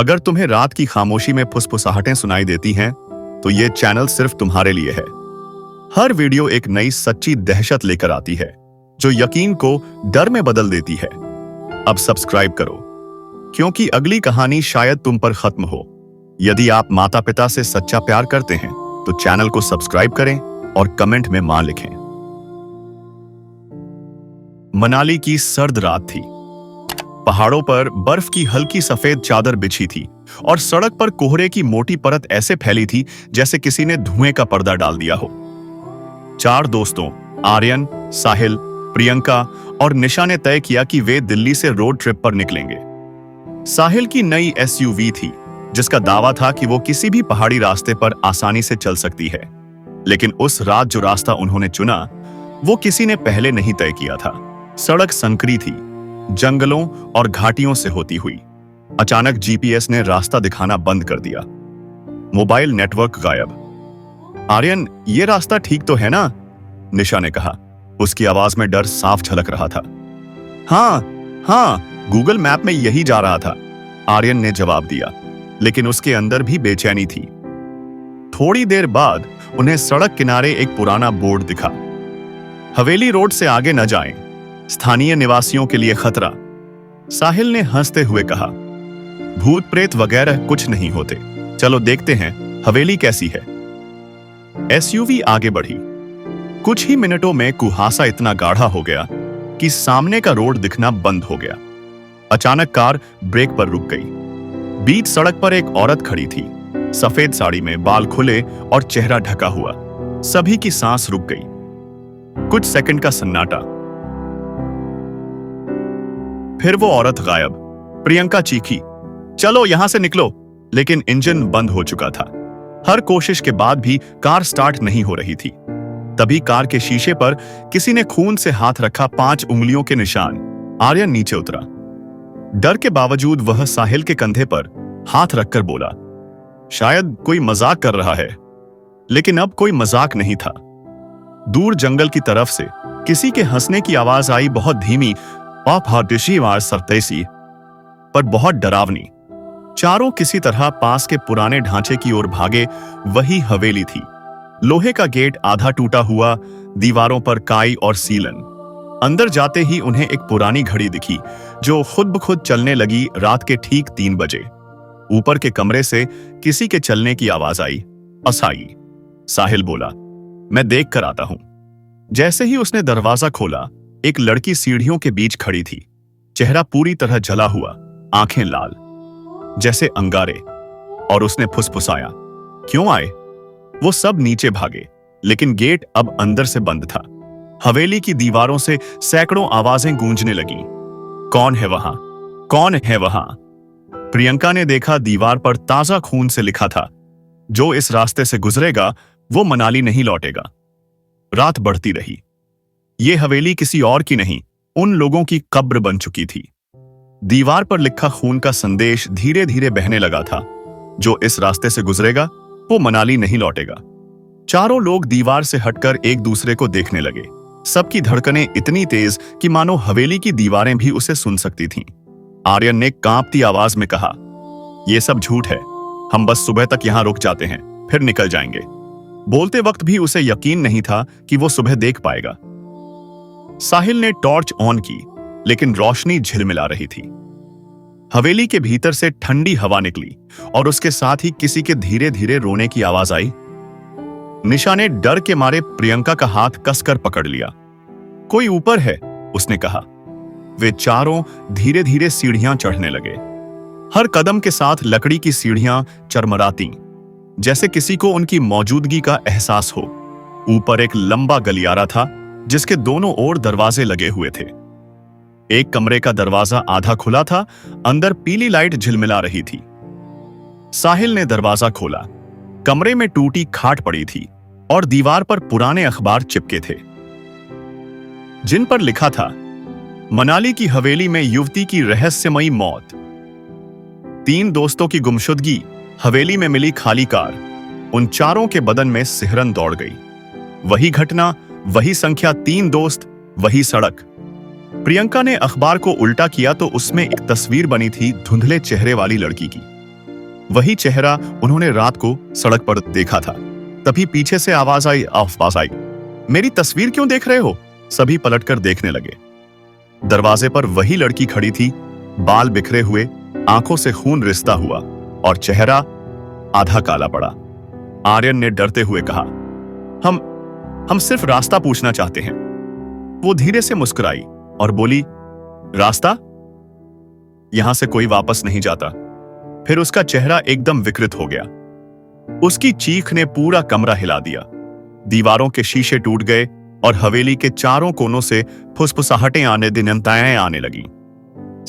अगर तुम्हें रात की खामोशी में फुसफुसाहटें सुनाई देती हैं, तो ये चैनल सिर्फ तुम्हारे लिए है। हर वीडियो एक नई सच्ची दहशत लेकर आती है, जो यकीन को डर में बदल देती है। अब सब्सक्राइब करो, क्योंकि अगली कहानी शायद तुम पर खत्म हो। यदि आप माता पिता से सच्चा प्यार करते हैं, तो चैनल को सब्सक्राइब करें और कमेंट में मां लिखें। मनाली की सर्द रात थी। पहाड़ों पर बर्फ की हल्की सफेद चादर बिछी थी और सड़क पर कोहरे की मोटी परत ऐसे फैली थी जैसे किसी ने धुएं का पर्दा डाल दिया हो। चार दोस्तों आर्यन, साहिल, प्रियंका और निशा ने तय किया कि वे दिल्ली से रोड ट्रिप पर निकलेंगे। साहिल की नई एसयूवी थी, जिसका दावा था कि वो किसी भी पहाड़ी रास्ते पर आसानी से चल सकती है। लेकिन उस रात जो रास्ता उन्होंने चुना, वो किसी ने पहले नहीं तय किया था। सड़क संकरी थी, जंगलों और घाटियों से होती हुई। अचानक जीपीएस ने रास्ता दिखाना बंद कर दिया। मोबाइल नेटवर्क गायब। आर्यन, ये रास्ता ठीक तो है ना? निशा ने कहा। उसकी आवाज में डर साफ झलक रहा था। हाँ, गूगल मैप में यही जा रहा था, आर्यन ने जवाब दिया, लेकिन उसके अंदर भी बेचैनी थी। थोड़ी देर बाद उन्हें सड़क किनारे एक पुराना बोर्ड दिखा। हवेली रोड से आगे न जाएं, स्थानीय निवासियों के लिए खतरा। साहिल ने हंसते हुए कहा, भूत प्रेत वगैरह कुछ नहीं होते, चलो देखते हैं हवेली कैसी है। एसयूवी आगे बढ़ी। कुछ ही मिनटों में कुहासा इतना गाढ़ा हो गया कि सामने का रोड दिखना बंद हो गया। अचानक कार ब्रेक पर रुक गई। बीच सड़क पर एक औरत खड़ी थी, सफेद साड़ी में, बाल खुले और चेहरा ढका हुआ। सभी की सांस रुक गई। कुछ सेकंड का सन्नाटा, फिर वो औरत गायब। प्रियंका चीखी, चलो यहां से निकलो, लेकिन इंजन बंद हो चुका था। हर कोशिश के बाद भी कार स्टार्ट नहीं हो रही थी। तभी कार के शीशे पर किसी ने खून से हाथ रखा 5 उंगलियों के निशान। आर्यन नीचे उतरा। डर के बावजूद वह साहिल के कंधे पर हाथ रखकर बोला, शायद कोई मजाक कर रहा है। लेकिन अब कोई मजाक नहीं था। दूर जंगल की तरफ से किसी के हंसने की आवाज आई, बहुत धीमी, सरतेसी, पर बहुत डरावनी। चारों किसी तरह पास के पुराने ढांचे की ओर भागे। वही हवेली थी। लोहे का गेट आधा टूटा हुआ, दीवारों पर काई और सीलन। अंदर जाते ही उन्हें एक पुरानी घड़ी दिखी, जो खुद ब खुद चलने लगी। रात के ठीक 3 बजे। ऊपर के कमरे से किसी के चलने की आवाज आई। असाई, साहिल बोला, मैं देख कर आता हूं। जैसे ही उसने दरवाजा खोला, एक लड़की सीढ़ियों के बीच खड़ी थी। चेहरा पूरी तरह जला हुआ, आंखें लाल जैसे अंगारे। और उसने फुसफुसाया, क्यों आए? वो सब नीचे भागे, लेकिन गेट अब अंदर से बंद था। हवेली की दीवारों से सैकड़ों आवाजें गूंजने लगीं। कौन है वहां? कौन है वहां? प्रियंका ने देखा, दीवार पर ताजा खून से लिखा था, जो इस रास्ते से गुजरेगा वो मनाली नहीं लौटेगा। रात बढ़ती रही। ये हवेली किसी और की नहीं, उन लोगों की कब्र बन चुकी थी। दीवार पर लिखा खून का संदेश धीरे धीरे बहने लगा था, जो इस रास्ते से गुजरेगा वो मनाली नहीं लौटेगा। चारों लोग दीवार से हटकर एक दूसरे को देखने लगे। सबकी धड़कनें इतनी तेज कि मानो हवेली की दीवारें भी उसे सुन सकती थीं। आर्यन ने कांपती आवाज में कहा, यह सब झूठ है, हम बस सुबह तक यहां रुक जाते हैं, फिर निकल जाएंगे। बोलते वक्त भी उसे यकीन नहीं था कि वो सुबह देख पाएगा। साहिल ने टॉर्च ऑन की, लेकिन रोशनी झिलमिला रही थी। हवेली के भीतर से ठंडी हवा निकली और उसके साथ ही किसी के धीरे धीरे रोने की आवाज आई। निशा ने डर के मारे प्रियंका का हाथ कसकर पकड़ लिया। कोई ऊपर है, उसने कहा। वे चारों धीरे धीरे सीढ़ियां चढ़ने लगे। हर कदम के साथ लकड़ी की सीढ़ियां चरमराती, जैसे किसी को उनकी मौजूदगी का एहसास हो। ऊपर एक लंबा गलियारा था, जिसके दोनों ओर दरवाजे लगे हुए थे। एक कमरे का दरवाजा आधा खुला था, अंदर पीली लाइट झिलमिला रही थी। साहिल ने दरवाजा खोला। कमरे में टूटी खाट पड़ी थी और दीवार पर पुराने अखबार चिपके थे, जिन पर लिखा था, मनाली की हवेली में युवती की रहस्यमयी मौत, 3 दोस्तों की गुमशुदगी, हवेली में मिली खाली कार। उन चारों के बदन में सिहरन दौड़ गई। वही घटना, वही संख्या, 3 दोस्त, वही सड़क। प्रियंका ने अखबार को उल्टा किया तो उसमें एक तस्वीर बनी थी धुंधले चेहरे वाली लड़की की। वही चेहरा उन्होंने रात को सड़क पर देखा था। तभी पीछे से आवाज आई, मेरी तस्वीर क्यों देख रहे हो? सभी पलटकर देखने लगे। दरवाजे पर वही लड़की खड़ी थी, बाल बिखरे हुए, आंखों से खून रिसता हुआ और चेहरा आधा काला पड़ा। आर्यन ने डरते हुए कहा, हम सिर्फ रास्ता पूछना चाहते हैं। वो धीरे से मुस्कुराई और बोली, रास्ता? यहां से कोई वापस नहीं जाता। फिर उसका चेहरा एकदम विकृत हो गया। उसकी चीख ने पूरा कमरा हिला दिया। दीवारों के शीशे टूट गए और हवेली के चारों कोनों से फुसफुसाहटें आने लगी।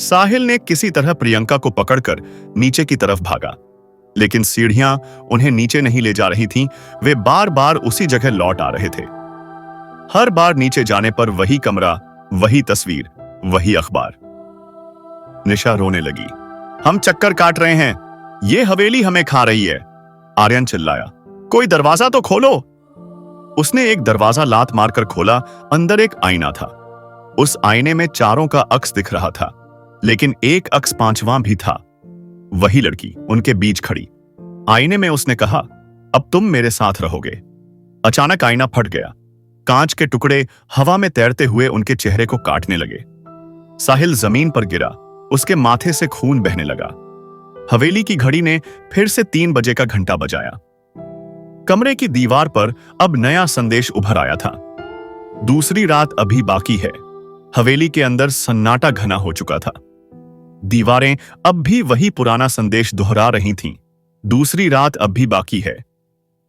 साहिल ने किसी तरह प्रियंका को पकड़कर नीचे की तरफ भागा, लेकिन सीढ़ियां उन्हें नीचे नहीं ले जा रही थीं। वे बार बार उसी जगह लौट आ रहे थे। हर बार नीचे जाने पर वही कमरा, वही तस्वीर, वही अखबार। निशा रोने लगी। हम चक्कर काट रहे हैं, ये हवेली हमें खा रही है। आर्यन चिल्लाया, कोई दरवाजा तो खोलो। उसने एक दरवाजा लात मारकर खोला। अंदर एक आईना था। उस आईने में चारों का अक्स दिख रहा था, लेकिन एक अक्स पांचवां भी था। वही लड़की उनके बीच खड़ी। आईने में उसने कहा, अब तुम मेरे साथ रहोगे। अचानक आईना फट गया। कांच के टुकड़े हवा में तैरते हुए उनके चेहरे को काटने लगे। साहिल जमीन पर गिरा, उसके माथे से खून बहने लगा। हवेली की घड़ी ने फिर से 3 बजे का घंटा बजाया। कमरे की दीवार पर अब नया संदेश उभर आया था, दूसरी रात अभी बाकी है। हवेली के अंदर सन्नाटा घना हो चुका था। दीवारें अब भी वही पुराना संदेश दोहरा रही थीं, दूसरी रात अब भी बाकी है।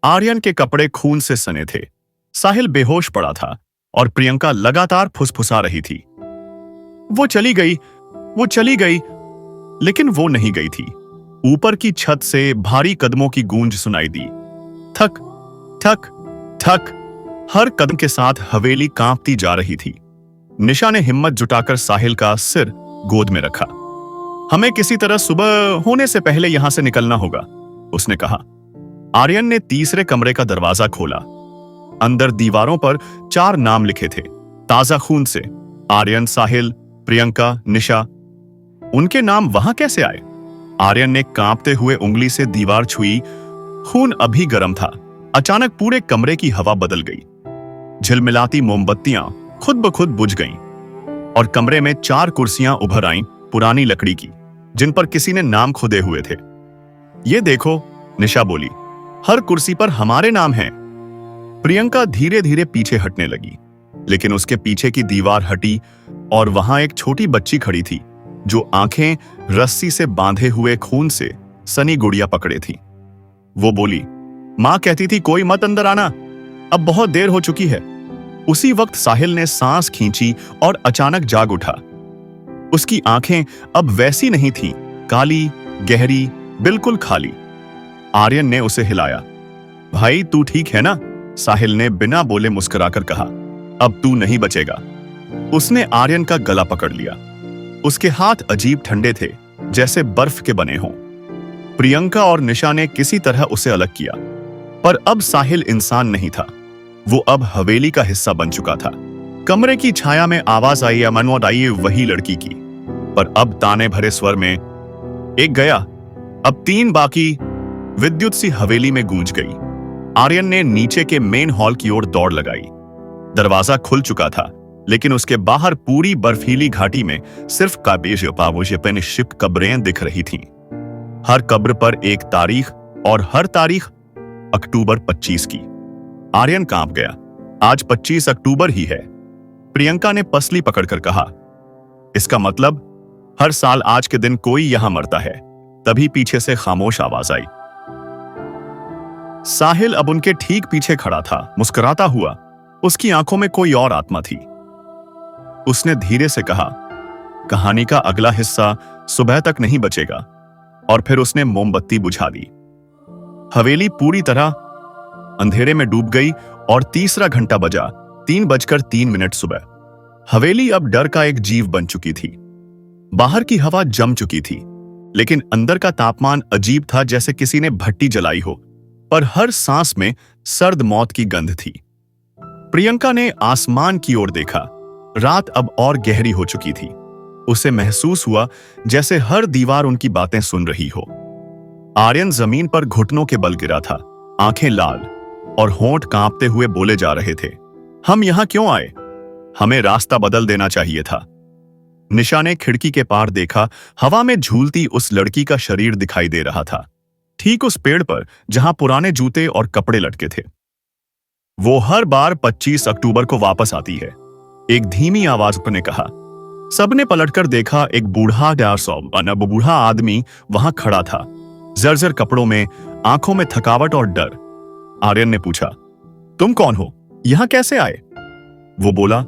आर्यन के कपड़े खून से सने थे। साहिल बेहोश पड़ा था और प्रियंका लगातार फुसफुसा रही थी। वो चली गई, लेकिन वो नहीं गई थी। ऊपर की छत से भारी कदमों की गूंज सुनाई दी। ठक ठक ठक। हर कदम के साथ हवेली कांपती जा रही थी। निशा ने हिम्मत जुटाकर साहिल का सिर गोद में रखा। हमें किसी तरह सुबह होने से पहले यहां से निकलना होगा, उसने कहा। आर्यन ने तीसरे कमरे का दरवाजा खोला। अंदर दीवारों पर 4 नाम लिखे थे, ताजा खून से। आर्यन, साहिल, प्रियंका, निशा। उनके नाम वहां कैसे आए? आर्यन ने कांपते हुए उंगली से दीवार छुई। खून अभी गर्म था। अचानक पूरे कमरे की हवा बदल गई। झिलमिलाती मोमबत्तियां खुद ब खुद बुझ गईं और कमरे में 4 कुर्सियां उभर आईं, पुरानी लकड़ी की, जिन पर किसी ने नाम खुदे हुए थे। ये देखो, निशा बोली, हर कुर्सी पर हमारे नाम हैं। प्रियंका धीरे धीरे पीछे हटने लगी, लेकिन उसके पीछे की दीवार हटी और वहां एक छोटी बच्ची खड़ी थी, जो आंखें रस्सी से बांधे हुए खून से सनी गुड़िया पकड़े थी। वो बोली, मां कहती थी कोई मत अंदर आना, अब बहुत देर हो चुकी है। उसी वक्त साहिल ने सांस खींची और अचानक जाग उठा। उसकी आंखें अब वैसी नहीं थीं, काली, गहरी, बिल्कुल खाली। आर्यन ने उसे हिलाया। भाई तू ठीक है ना? साहिल ने बिना बोले मुस्कुराकर कहा। अब तू नहीं बचेगा। उसने आर्यन का गला पकड़ लिया। उसके हाथ अजीब ठंडे थे, जैसे बर्फ के बने हों। प्रियंका और निशा ने किसी तरह उसे अलग किया, पर अब साहिल इंसान नहीं था। वो अब हवेली का हिस्सा बन चुका था। कमरे की छाया में आवाज आई, मनोद आई, वही लड़की की, पर अब ताने भरे स्वर में, एक गया, अब 3 बाकी। विद्युत सी हवेली में गूंज गई। आर्यन ने नीचे के मेन हॉल की ओर दौड़ लगाई। दरवाजा खुल चुका था, लेकिन उसके बाहर पूरी बर्फीली घाटी में सिर्फ काबेज कब्रें दिख रही थीं। हर कब्र पर एक तारीख, और हर तारीख अक्टूबर 25 की। आर्यन कांप गया। आज 25 अक्टूबर ही है। प्रियंका ने पसली पकड़कर कहा, इसका मतलब हर साल आज के दिन कोई यहां मरता है। तभी पीछे से खामोश आवाज आई। साहिल अब उनके ठीक पीछे खड़ा था, मुस्कुराता हुआ। उसकी आंखों में कोई और आत्मा थी। उसने धीरे से कहा, कहानी का अगला हिस्सा सुबह तक नहीं बचेगा। और फिर उसने मोमबत्ती बुझा दी। हवेली पूरी तरह अंधेरे में डूब गई और तीसरा घंटा बजा, 3:03 सुबह। हवेली अब डर का एक जीव बन चुकी थी। बाहर की हवा जम चुकी थी, लेकिन अंदर का तापमान अजीब था, जैसे किसी ने भट्टी जलाई हो, पर हर सांस में सर्द मौत की गंध थी। प्रियंका ने आसमान की ओर देखा। रात अब और गहरी हो चुकी थी। उसे महसूस हुआ जैसे हर दीवार उनकी बातें सुन रही हो। आर्यन जमीन पर घुटनों के बल गिरा था, आंखें लाल और होंठ कांपते हुए बोले जा रहे थे, हम यहां क्यों आए? हमें रास्ता बदल देना चाहिए था। निशा ने खिड़की के पार देखा, हवा में झूलती उस लड़की का शरीर दिखाई दे रहा था, ठीक उस पेड़ पर जहां पुराने जूते और कपड़े लटके थे। वो हर बार 25 अक्टूबर को वापस आती है, एक धीमी आवाज ने कहा। सबने पलटकर देखा, एक बूढ़ा आदमी वहां खड़ा था, जर्जर कपड़ों में, आंखों में थकावट और डर। आर्यन ने पूछा, तुम कौन हो? यहां कैसे आए? वो बोला,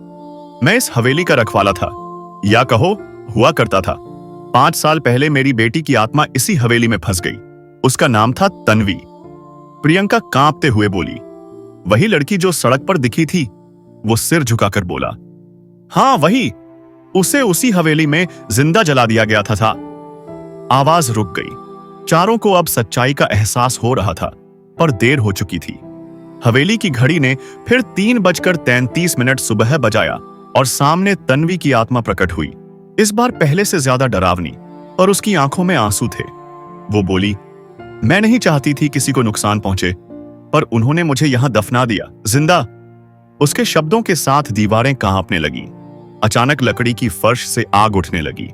मैं इस हवेली का रखवाला था, या कहो हुआ करता था। 5 साल पहले मेरी बेटी की आत्मा इसी हवेली में फंस गई। उसका नाम था तन्वी। प्रियंका कांपते हुए बोली, वही लड़की जो सड़क पर दिखी थी? वो सिर झुकाकर बोला, हां वही, उसे उसी हवेली में जिंदा जला दिया गया था। आवाज रुक गई। चारों को अब सच्चाई का एहसास हो रहा था, पर देर हो चुकी थी। हवेली की घड़ी ने फिर 3:33 सुबह बजाया और सामने तन्वी की आत्मा प्रकट हुई, इस बार पहले से ज्यादा डरावनी, और उसकी आंखों में आंसू थे। वो बोली, मैं नहीं चाहती थी किसी को नुकसान पहुंचे, पर उन्होंने मुझे यहां दफना दिया, जिंदा। उसके शब्दों के साथ दीवारें कांपने लगीं। अचानक लकड़ी की फर्श से आग उठने लगी,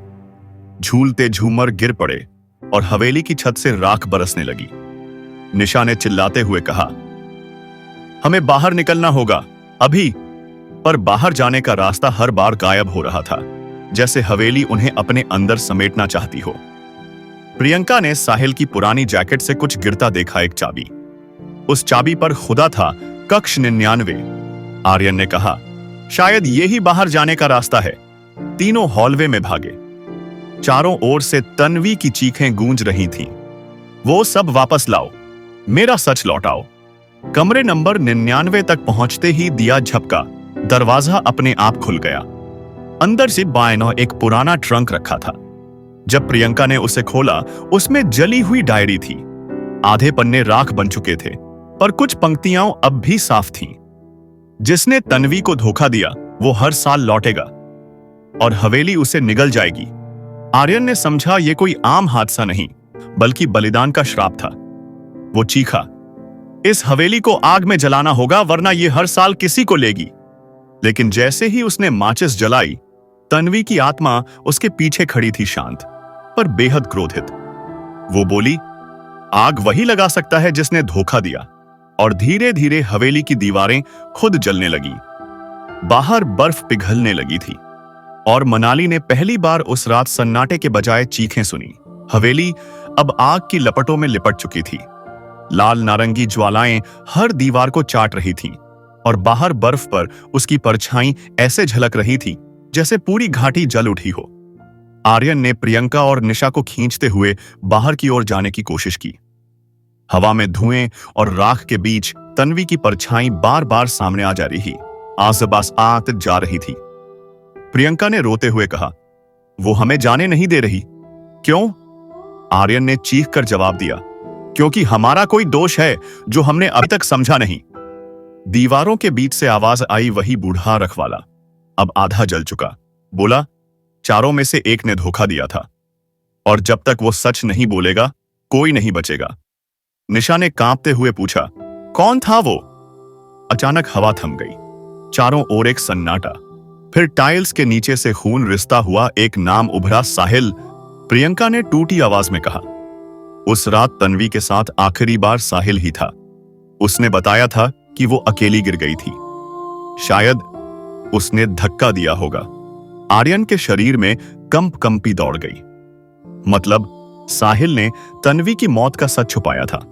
झूलते झूमर गिर पड़े और हवेली की छत से राख बरसने लगी। निशा ने चिल्लाते हुए कहा, हमें बाहर निकलना होगा अभी। पर बाहर जाने का रास्ता हर बार गायब हो रहा था, जैसे हवेली उन्हें अपने अंदर समेटना चाहती हो। प्रियंका ने साहिल की पुरानी जैकेट से कुछ गिरता देखा, एक चाबी। उस चाबी पर खुदा था कक्ष 99। आर्यन ने कहा, शायद यही बाहर जाने का रास्ता है। तीनों हॉलवे में भागे। चारों ओर से तन्वी की चीखें गूंज रही थीं, वो सब वापस लाओ, मेरा सच लौटाओ। कमरे नंबर 99 तक पहुंचते ही दिया झपका, दरवाजा अपने आप खुल गया। अंदर से बाएं एक पुराना ट्रंक रखा था। जब प्रियंका ने उसे खोला, उसमें जली हुई डायरी थी। आधे पन्ने राख बन चुके थे, पर कुछ पंक्तियां अब भी साफ थीं। जिसने तन्वी को धोखा दिया वो हर साल लौटेगा और हवेली उसे निगल जाएगी। आर्यन ने समझा ये कोई आम हादसा नहीं, बल्कि बलिदान का श्राप था। वो चीखा, इस हवेली को आग में जलाना होगा, वरना ये हर साल किसी को लेगी। लेकिन जैसे ही उसने माचिस जलाई, तन्वी की आत्मा उसके पीछे खड़ी थी, शांत पर बेहद क्रोधित। वो बोली, आग वही लगा सकता है जिसने धोखा दिया। और धीरे धीरे हवेली की दीवारें खुद जलने लगी। बाहर बर्फ पिघलने लगी थी और मनाली ने पहली बार उस रात सन्नाटे के बजाय चीखें सुनी। हवेली अब आग की लपटों में लिपट चुकी थी। लाल नारंगी ज्वालाएं हर दीवार को चाट रही थीं और बाहर बर्फ पर उसकी परछाई ऐसे झलक रही थी जैसे पूरी घाटी जल उठी हो। आर्यन ने प्रियंका और निशा को खींचते हुए बाहर की ओर जाने की कोशिश की। हवा में धुएं और राख के बीच तन्वी की परछाई बार बार सामने आ जा रही, आसपास आत जा रही थी। प्रियंका ने रोते हुए कहा, वो हमें जाने नहीं दे रही। क्यों? आर्यन ने चीख कर जवाब दिया, क्योंकि हमारा कोई दोष है जो हमने अभी तक समझा नहीं। दीवारों के बीच से आवाज आई, वही बूढ़ा रखवाला, अब आधा जल चुका, बोला, चारों में से एक ने धोखा दिया था और जब तक वो सच नहीं बोलेगा कोई नहीं बचेगा। निशा ने कांपते हुए पूछा, कौन था वो? अचानक हवा थम गई। चारों ओर एक सन्नाटा। फिर टाइल्स के नीचे से खून रिश्ता हुआ एक नाम उभरा, साहिल। प्रियंका ने टूटी आवाज में कहा, उस रात तन्वी के साथ आखिरी बार साहिल ही था। उसने बताया था कि वो अकेली गिर गई थी। शायद उसने धक्का दिया होगा। आर्यन के शरीर में कंपी दौड़ गई। मतलब साहिल ने तन्वी की मौत का सच छुपाया था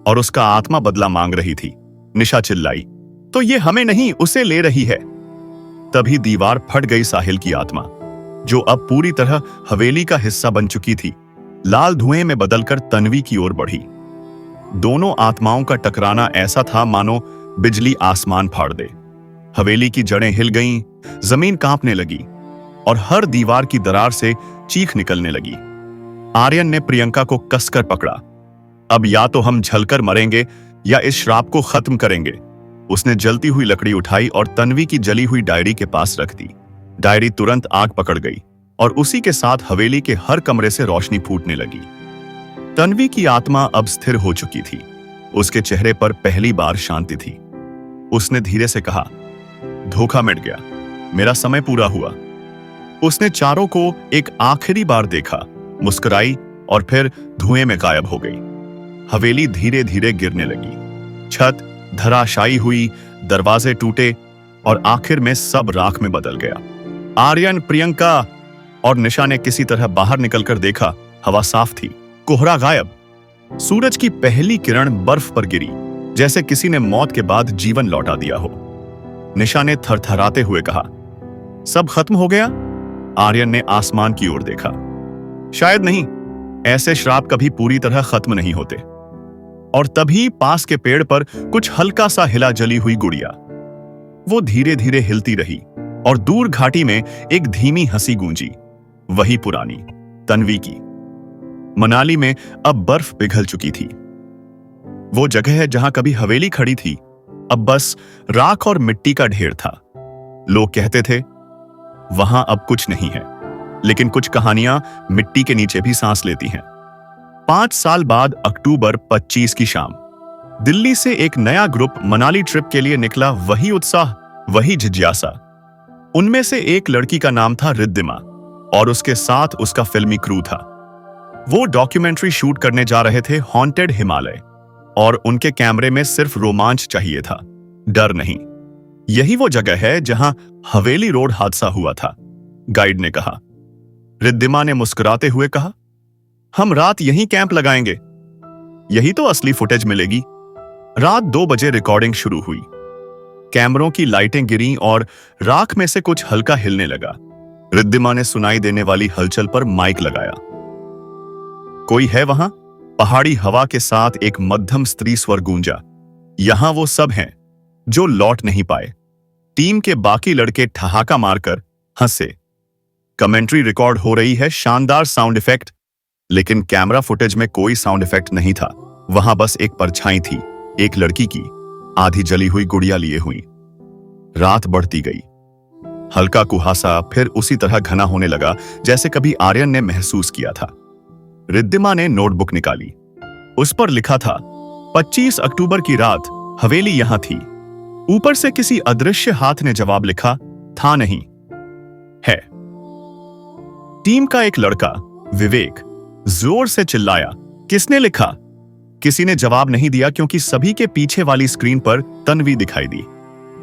और उसका आत्मा बदला मांग रही थी। निशा चिल्लाई, तो ये हमें नहीं उसे ले रही है। तभी दीवार फट गई। साहिल की आत्मा, जो अब पूरी तरह हवेली का हिस्सा बन चुकी थी, लाल धुएं में बदलकर तन्वी की ओर बढ़ी। दोनों आत्माओं का टकराना ऐसा था मानो बिजली आसमान फाड़ दे। हवेली की जड़ें हिल गईं, जमीन कांपने लगी और हर दीवार की दरार से चीख निकलने लगी। आर्यन ने प्रियंका को कसकर पकड़ा। अब या तो हम झलकर मरेंगे या इस श्राप को खत्म करेंगे। उसने जलती हुई लकड़ी उठाई और तन्वी की जली हुई डायरी के पास रख दी। डायरी तुरंत आग पकड़ गई और उसी के साथ हवेली के हर कमरे से रोशनी फूटने लगी। तन्वी की आत्मा अब स्थिर हो चुकी थी। उसके चेहरे पर पहली बार शांति थी। उसने धीरे से कहा, धोखा मिट गया, मेरा समय पूरा हुआ। उसने चारों को एक आखिरी बार देखा, मुस्कुराई और फिर धुएं में गायब हो गई। हवेली धीरे धीरे गिरने लगी। छत धराशायी हुई, दरवाजे टूटे और आखिर में सब राख में बदल गया। आर्यन, प्रियंका और निशा ने किसी तरह बाहर निकलकर देखा। हवा साफ थी, कोहरा गायब। सूरज की पहली किरण बर्फ पर गिरी, जैसे किसी ने मौत के बाद जीवन लौटा दिया हो। निशा ने थरथराते हुए कहा, सब खत्म हो गया? आर्यन ने आसमान की ओर देखा। शायद नहीं, ऐसे श्राप कभी पूरी तरह खत्म नहीं होते। और तभी पास के पेड़ पर कुछ हल्का सा हिला जली हुई गुड़िया। वो धीरे धीरे हिलती रही और दूर घाटी में एक धीमी हंसी गूंजी, वही पुरानी तन्वी की। मनाली में अब बर्फ पिघल चुकी थी। वो जगह है जहां कभी हवेली खड़ी थी, अब बस राख और मिट्टी का ढेर था। लोग कहते थे वहां अब कुछ नहीं है, लेकिन कुछ कहानियां मिट्टी के नीचे भी सांस लेती हैं। 5 साल बाद अक्टूबर 25 की शाम दिल्ली से एक नया ग्रुप मनाली ट्रिप के लिए निकला। वही उत्साह, वही जिज्ञासा। उनमें से एक लड़की का नाम था रिद्धिमा और उसके साथ उसका फिल्मी क्रू था। वो डॉक्यूमेंट्री शूट करने जा रहे थे हॉन्टेड हिमालय, और उनके कैमरे में सिर्फ रोमांच चाहिए था, डर नहीं। यही वो जगह है जहां हवेली रोड हादसा हुआ था, गाइड ने कहा। रिद्धिमा ने मुस्कुराते हुए कहा, हम रात यहीं कैंप लगाएंगे, यही तो असली फुटेज मिलेगी। रात 2 बजे रिकॉर्डिंग शुरू हुई। कैमरों की लाइटें गिरीं और राख में से कुछ हल्का हिलने लगा। रिद्धिमा ने सुनाई देने वाली हलचल पर माइक लगाया। कोई है वहां? पहाड़ी हवा के साथ एक मध्यम स्त्री स्वर गूंजा। यहां वो सब हैं जो लौट नहीं पाए। टीम के बाकी लड़के ठहाका मारकर हंसे। कमेंट्री रिकॉर्ड हो रही है, शानदार साउंड इफेक्ट, लेकिन कैमरा फुटेज में कोई साउंड इफेक्ट नहीं था। वहां बस एक परछाई थी, एक लड़की की, आधी जली हुई गुड़िया लिए हुई। रात बढ़ती गई। हल्का कुहासा फिर उसी तरह घना होने लगा जैसे कभी आर्यन ने महसूस किया था। रिद्धिमा ने नोटबुक निकाली। उस पर लिखा था, 25 अक्टूबर की रात हवेली यहां थी। ऊपर से किसी अदृश्य हाथ ने जवाब लिखा, था नहीं, है। टीम का एक लड़का विवेक जोर से चिल्लाया, किसने लिखा? किसी ने जवाब नहीं दिया क्योंकि सभी के पीछे वाली स्क्रीन पर तन्वी दिखाई दी।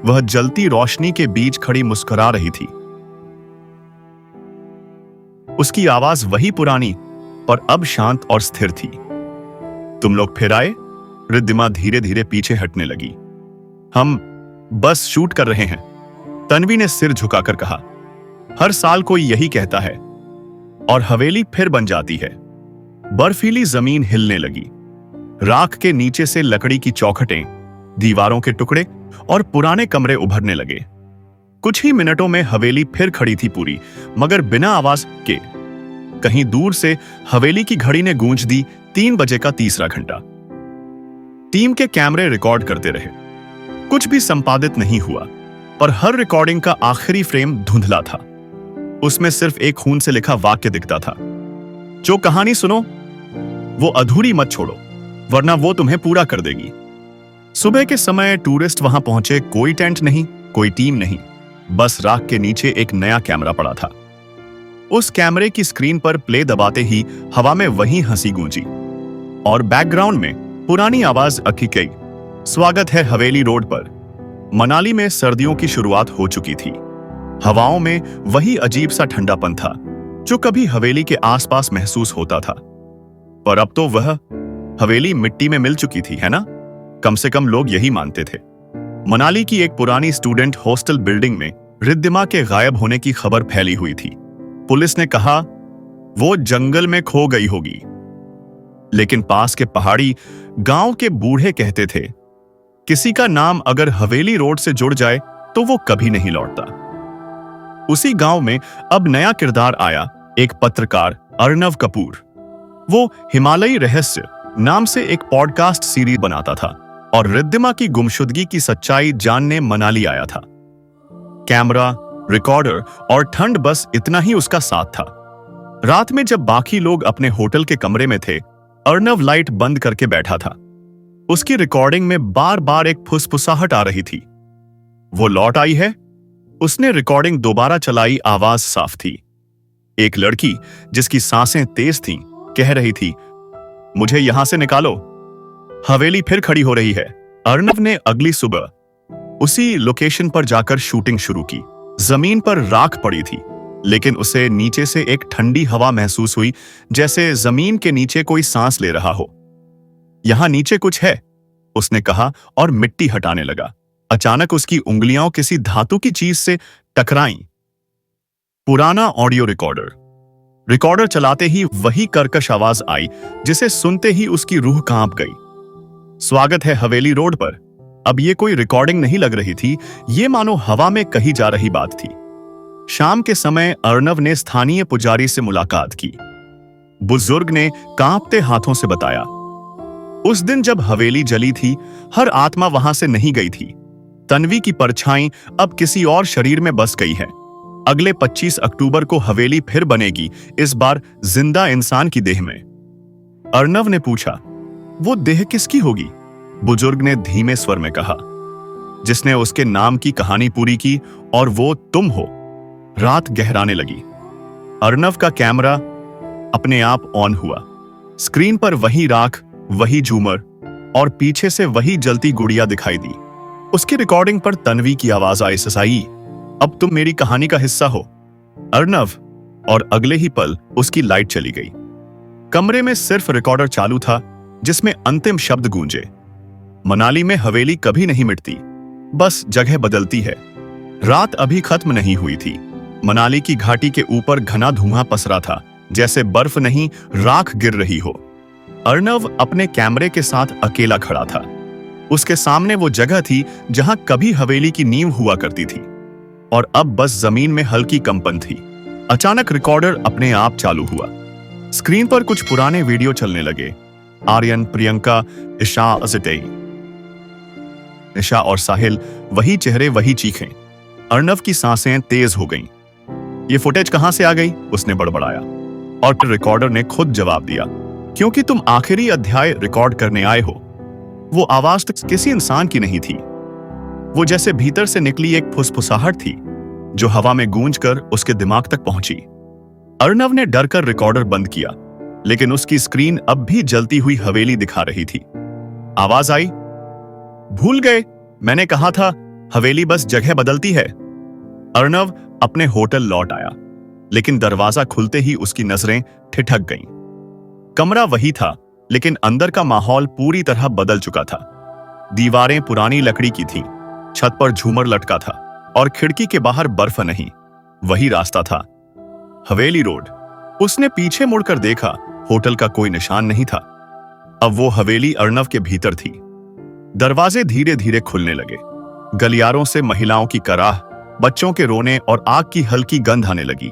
वह जलती रोशनी के बीच खड़ी मुस्कुरा रही थी। उसकी आवाज वही पुरानी, पर अब शांत और स्थिर थी। तुम लोग फिर आए? रिद्धिमा धीरे धीरे पीछे हटने लगी। हम बस शूट कर रहे हैं, तन्वी ने सिर झुकाकर कहा। हर साल कोई यही कहता है और हवेली फिर बन जाती है। बर्फीली जमीन हिलने लगी। राख के नीचे से लकड़ी की चौखटें, दीवारों के टुकड़े और पुराने कमरे उभरने लगे। कुछ ही मिनटों में हवेली फिर खड़ी थी पूरी, मगर बिना आवाज के। कहीं दूर से हवेली की घड़ी ने गूंज दी 3 बजे का तीसरा घंटा। टीम के कैमरे रिकॉर्ड करते रहे। कुछ भी संपादित नहीं हुआ, पर हर रिकॉर्डिंग का आखिरी फ्रेम धुंधला था। उसमें सिर्फ एक खून से लिखा वाक्य दिखता था, जो कहानी सुनो वो अधूरी मत छोड़ो, वरना वो तुम्हें पूरा कर देगी। सुबह के समय टूरिस्ट वहां पहुंचे। कोई टेंट नहीं, कोई टीम नहीं, बस राख के नीचे एक नया कैमरा पड़ा था। उस कैमरे की स्क्रीन पर प्ले दबाते ही हवा में वही हंसी गूंजी और बैकग्राउंड में पुरानी आवाज अखी गई, स्वागत है हवेली रोड पर। मनाली में सर्दियों की शुरुआत हो चुकी थी। हवाओं में वही अजीब सा ठंडापन था जो कभी हवेली के आसपास महसूस होता था, पर अब तो वह हवेली मिट्टी में मिल चुकी थी, है ना? कम से कम लोग यही मानते थे। मनाली की एक पुरानी स्टूडेंट हॉस्टल बिल्डिंग में रिद्धिमा के गायब होने की खबर फैली हुई थी। पुलिस ने कहा वो जंगल में खो गई होगी, लेकिन पास के पहाड़ी गांव के बूढ़े कहते थे किसी का नाम अगर हवेली रोड से जुड़ जाए तो वो कभी नहीं लौटता। उसी गांव में अब नया किरदार आया, एक पत्रकार अर्नव कपूर। वो हिमालयी रहस्य नाम से एक पॉडकास्ट सीरीज बनाता था और रिद्धिमा की गुमशुदगी की सच्चाई जानने मनाली आया था। कैमरा, रिकॉर्डर और ठंड, बस इतना ही उसका साथ था। रात में जब बाकी लोग अपने होटल के कमरे में थे, अर्नव लाइट बंद करके बैठा था। उसकी रिकॉर्डिंग में बार बार एक फुसफुसाहट आ रही थी। वो लौट आई है? उसने रिकॉर्डिंग दोबारा चलाई, आवाज साफ थी। एक लड़की जिसकी सांसें तेज थीं, कह रही थी, मुझे यहां से निकालो। हवेली फिर खड़ी हो रही है। अर्नव ने अगली सुबह उसी लोकेशन पर जाकर शूटिंग शुरू की। जमीन पर राख पड़ी थी, लेकिन उसे नीचे से एक ठंडी हवा महसूस हुई, जैसे जमीन के नीचे कोई सांस ले रहा हो। यहां नीचे कुछ है, उसने कहा और मिट्टी हटाने लगा। अचानक उसकी उंगलियां किसी धातु की चीज से टकराईं। पुराना ऑडियो रिकॉर्डर। रिकॉर्डर चलाते ही वही कर्कश आवाज आई जिसे सुनते ही उसकी रूह कांप गई। स्वागत है हवेली रोड पर। अब ये कोई रिकॉर्डिंग नहीं लग रही थी, ये मानो हवा में कही जा रही बात थी। शाम के समय अर्नव ने स्थानीय पुजारी से मुलाकात की। बुजुर्ग ने कांपते हाथों से बताया, उस दिन जब हवेली जली थी, हर आत्मा वहां से नहीं गई थी। तन्वी की परछाई अब किसी और शरीर में बस गई है। अगले 25 अक्टूबर को हवेली फिर बनेगी, इस बार जिंदा इंसान की देह में। अर्नव ने पूछा, वो देह किसकी होगी? बुजुर्ग ने धीमे स्वर में कहा, जिसने उसके नाम की कहानी पूरी की, और वो तुम हो। रात गहराने लगी। अर्नव का कैमरा अपने आप ऑन हुआ। स्क्रीन पर वही राख, वही झूमर और पीछे से वही जलती गुड़िया दिखाई दी। उसकी रिकॉर्डिंग पर तन्वी की आवाज आई, ससाई, अब तुम मेरी कहानी का हिस्सा हो। अर्नव, और अगले ही पल उसकी लाइट चली गई। कमरे में सिर्फ रिकॉर्डर चालू था, जिसमें अंतिम शब्द गूंजे, मनाली में हवेली कभी नहीं मिटती, बस जगह बदलती है। रात अभी खत्म नहीं हुई थी। मनाली की घाटी के ऊपर घना धुआं पसरा था, जैसे बर्फ नहीं राख गिर रही हो। अर्नव अपने कैमरे के साथ अकेला खड़ा था। उसके सामने वो जगह थी जहां कभी हवेली की नींव हुआ करती थी, और अब बस जमीन में हल्की कंपन थी। अचानक रिकॉर्डर अपने आप चालू हुआ। स्क्रीन पर कुछ पुराने वीडियो चलने लगे। आर्यन, प्रियंका, ईशा, अजटेई, निशा और साहिल, वही चेहरे, वही चीखें। अर्नव की सांसें तेज हो गईं। ये फुटेज कहां से आ गई? उसने बड़बड़ाया, और फिर रिकॉर्डर ने खुद जवाब दिया, क्योंकि तुम आखिरी अध्याय रिकॉर्ड करने आए हो। वो आवाज तो किसी इंसान की नहीं थी, वो जैसे भीतर से निकली एक फुसफुसाहट थी, जो हवा में गूंजकर उसके दिमाग तक पहुंची। अर्नव ने डरकर रिकॉर्डर बंद किया, लेकिन उसकी स्क्रीन अब भी जलती हुई हवेली दिखा रही थी। आवाज आई, भूल गए, मैंने कहा था हवेली बस जगह बदलती है। अर्नव अपने होटल लौट आया, लेकिन दरवाजा खुलते ही उसकी नजरें ठिठक गईं। कमरा वही था, लेकिन अंदर का माहौल पूरी तरह बदल चुका था। दीवारें पुरानी लकड़ी की थीं, छत पर झूमर लटका था, और खिड़की के बाहर बर्फ नहीं। वही रास्ता था, हवेली रोड। उसने पीछे मुड़कर देखा, होटल का कोई निशान नहीं था। अब वो हवेली अर्नव के भीतर थी। दरवाजे धीरे धीरे खुलने लगे। गलियारों से महिलाओं की कराह, बच्चों के रोने और आग की हल्की गंध आने लगी।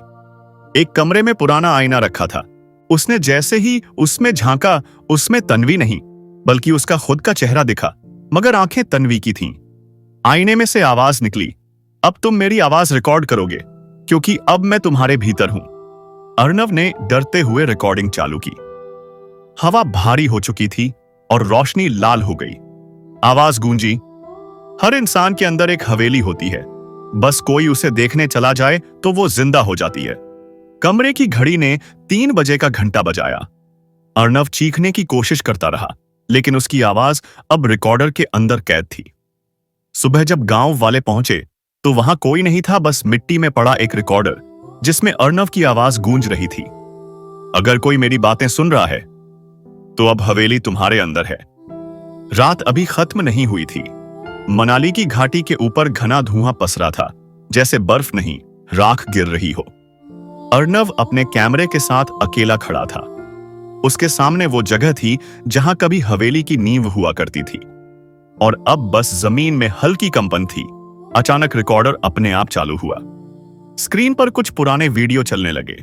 एक कमरे में पुराना आईना रखा था। उसने जैसे ही उसमें झांका, उसमें तन्वी नहीं, बल्कि उसका खुद का चेहरा दिखा, मगर आंखें तन्वी की थीं। आईने में से आवाज निकली, अब तुम मेरी आवाज रिकॉर्ड करोगे, क्योंकि अब मैं तुम्हारे भीतर हूं। अर्नव ने डरते हुए रिकॉर्डिंग चालू की। हवा भारी हो चुकी थी और रोशनी लाल हो गई। आवाज गूंजी, हर इंसान के अंदर एक हवेली होती है, बस कोई उसे देखने चला जाए तो वो जिंदा हो जाती है। कमरे की घड़ी ने 3 बजे का घंटा बजाया। अर्नव चीखने की कोशिश करता रहा, लेकिन उसकी आवाज अब रिकॉर्डर के अंदर कैद थी। सुबह जब गांव वाले पहुंचे तो वहां कोई नहीं था, बस मिट्टी में पड़ा एक रिकॉर्डर जिसमें अर्नव की आवाज गूंज रही थी। अगर कोई मेरी बातें सुन रहा है तो अब हवेली तुम्हारे अंदर है। रात अभी खत्म नहीं हुई थी। मनाली की घाटी के ऊपर घना धुआं पसरा था, जैसे बर्फ नहीं राख गिर रही हो। अर्नव अपने कैमरे के साथ अकेला खड़ा था। उसके सामने वो जगह थी जहां कभी हवेली की नींव हुआ करती थी, और अब बस जमीन में हल्की कंपन थी। अचानक रिकॉर्डर अपने आप चालू हुआ। स्क्रीन पर कुछ पुराने वीडियो चलने लगे।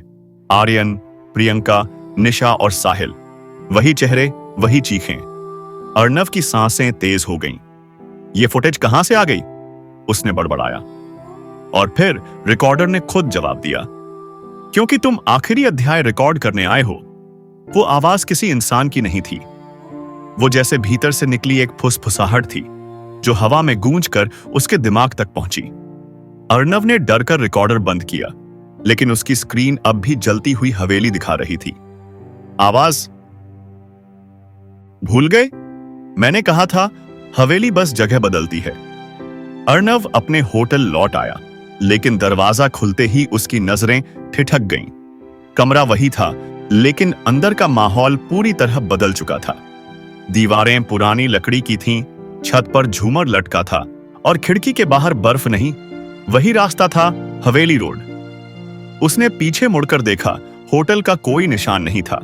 आर्यन, प्रियंका, निशा और साहिल, वही चेहरे, वही चीखें। अर्नव की सांसें तेज हो गईं। ये फुटेज कहां से आ गई? उसने बड़बड़ाया, और फिर रिकॉर्डर ने खुद जवाब दिया, क्योंकि तुम आखिरी अध्याय रिकॉर्ड करने आए हो। वो आवाज किसी इंसान की नहीं थी। वो जैसे भीतर से निकली एक फुसफुसाहट थी जो हवा में गूंजकर उसके दिमाग तक पहुंची। अर्नव ने डर कर रिकॉर्डर बंद किया, लेकिन उसकी स्क्रीन अब भी जलती हुई हवेली दिखा रही थी। आवाज, भूल गए? मैंने कहा था हवेली बस जगह बदलती है। अर्नव अपने होटल लौट आया, लेकिन दरवाजा खुलते ही उसकी नजरें ठिठक गईं। कमरा वही था, लेकिन अंदर का माहौल पूरी तरह बदल चुका था। दीवारें पुरानी लकड़ी की थीं, छत पर झूमर लटका था और खिड़की के बाहर बर्फ नहीं, वही रास्ता था, हवेली रोड। उसने पीछे मुड़कर देखा, होटल का कोई निशान नहीं था।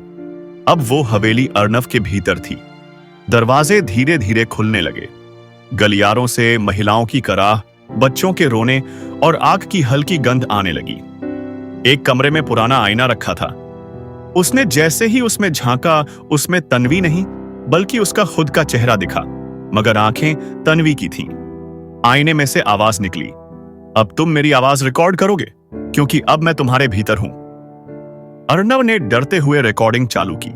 अब वो हवेली अर्नव के भीतर थी। दरवाजे धीरे धीरे खुलने लगे। गलियारों से महिलाओं की कराह, बच्चों के रोने और आग की हल्की गंध आने लगी। एक कमरे में पुराना आईना रखा था। उसने जैसे ही उसमें झांका, उसमें तन्वी नहीं बल्कि उसका खुद का चेहरा दिखा, मगर आंखें तन्वी की थीं। आईने में से आवाज निकली, अब तुम मेरी आवाज रिकॉर्ड करोगे, क्योंकि अब मैं तुम्हारे भीतर हूं। अर्नव ने डरते हुए रिकॉर्डिंग चालू की।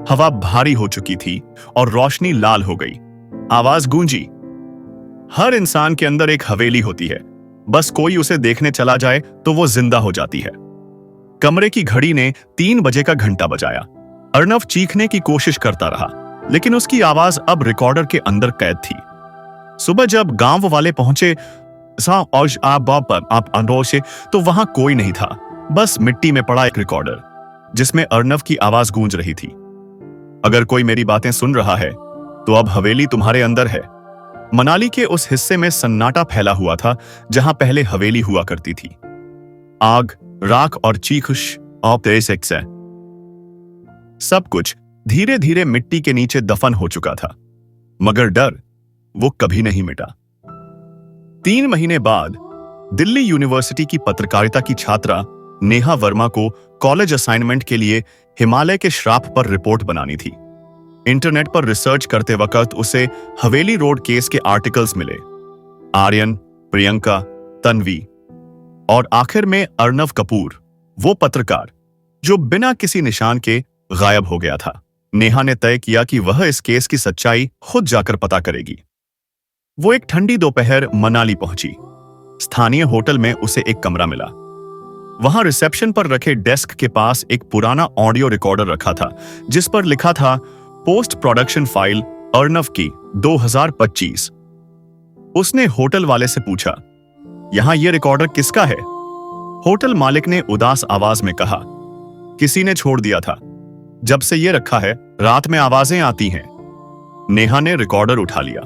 हवा भारी हो चुकी थी और रोशनी लाल हो गई। आवाज गूंजी, हर इंसान के अंदर एक हवेली होती है, बस कोई उसे देखने चला जाए तो वो जिंदा हो जाती है। कमरे की घड़ी ने 3 बजे का घंटा बजाया। अर्नव चीखने की कोशिश करता रहा, लेकिन उसकी आवाज अब रिकॉर्डर के अंदर कैद थी। सुबह जब गांव वाले पहुंचे तो वहां कोई नहीं था, बस मिट्टी में पड़ा एक रिकॉर्डर जिसमें अर्नव की आवाज गूंज रही थी। अगर कोई मेरी बातें सुन रहा है तो अब हवेली तुम्हारे अंदर है। मनाली के उस हिस्से में सन्नाटा फैला हुआ था जहां पहले हवेली हुआ करती थी। आग, राख और चीखश सब कुछ धीरे धीरे मिट्टी के नीचे दफन हो चुका था, मगर डर वो कभी नहीं मिटा। 3 महीने बाद दिल्ली यूनिवर्सिटी की पत्रकारिता की छात्रा नेहा वर्मा को कॉलेज असाइनमेंट के लिए हिमालय के श्राप पर रिपोर्ट बनानी थी। इंटरनेट पर रिसर्च करते वक्त उसे हवेली रोड केस के आर्टिकल्स मिले। आर्यन, प्रियंका, तन्वी और आखिर में अर्नव कपूर, वो पत्रकार जो बिना किसी निशान के गायब हो गया था। नेहा ने तय किया कि वह इस केस की सच्चाई खुद जाकर पता करेगी। वो एक ठंडी दोपहर मनाली पहुंची। स्थानीय होटल में उसे एक कमरा मिला। वहां रिसेप्शन पर रखे डेस्क के पास एक पुराना ऑडियो रिकॉर्डर रखा था, जिस पर लिखा था पोस्ट प्रोडक्शन फाइल अर्नव की 2025। उसने होटल वाले से पूछा, यहां यह रिकॉर्डर किसका है? होटल मालिक ने उदास आवाज में कहा, किसी ने छोड़ दिया था। जब से यह रखा है, रात में आवाजें आती हैं। नेहा ने रिकॉर्डर उठा लिया।